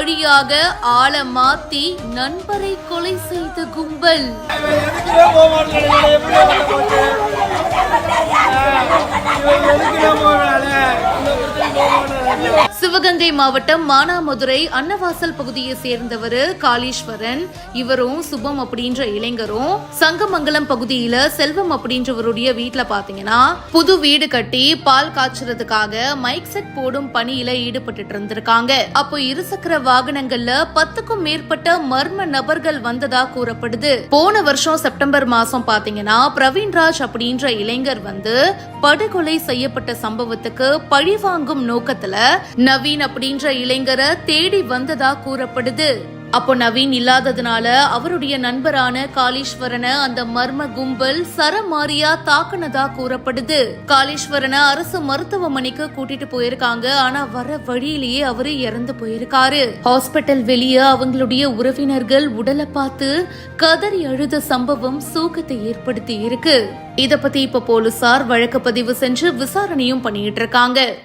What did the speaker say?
வழியாக ஆள மாத்தி நண்பரை கொலை செய்த கும்பல். சிவகங்கை மாவட்டம் மானாமதுரை அன்னவாசல் பகுதியை சேர்ந்தவர் காளீஸ்வரன். இவரும் சுபம் அப்படின்ற இளைஞரும் சங்கமங்கலம் பகுதியில செல்வம் அப்படின்றவருடைய வீட்டுல பாத்தீங்கன்னா புது வீடு கட்டி பால் காய்ச்சறதுக்காக மைக் செட் போடும் பணியில ஈடுபட்டு இருந்திருக்காங்க. அப்போ இருசக்கர வாகனங்கள்ல 10க்கும் மேற்பட்ட மர்ம நபர்கள் வந்ததா கூறப்படுது. போன வருஷம் செப்டம்பர் மாசம் பாத்தீங்கன்னா பிரவீன்ராஜ் அப்படின்ற இளைஞர் படுகொலை செய்யப்பட்ட சம்பவத்துக்கு பழிவாங்கும் நோக்கத்துல நவீன் அப்படின்ற இளைஞரை தேடி வந்ததா கூறப்படுது. அப்போ நவீன் இல்லாததுனால அவருடைய நண்பரான காளீஸ்வரனை அந்த மர்ம கும்பல் சரமாரியா தாக்குனதா கூறப்படுது. காளீஸ்வரனை அரசு மருத்துவமனைக்கு கூட்டிட்டு போயிருக்காங்க. ஆனா வர வழியிலேயே அவரு இறந்து போயிருக்காரு. ஹாஸ்பிட்டல் வெளியே அவங்களுடைய உறவினர்கள் உடலை பார்த்து கதறி அழுத சம்பவம் சோகத்தை ஏற்படுத்தி இருக்கு. இத பத்தி இப்ப போலீசார் வழக்கு பதிவு செஞ்சு விசாரணையும் பண்ணிட்டு இருக்காங்க.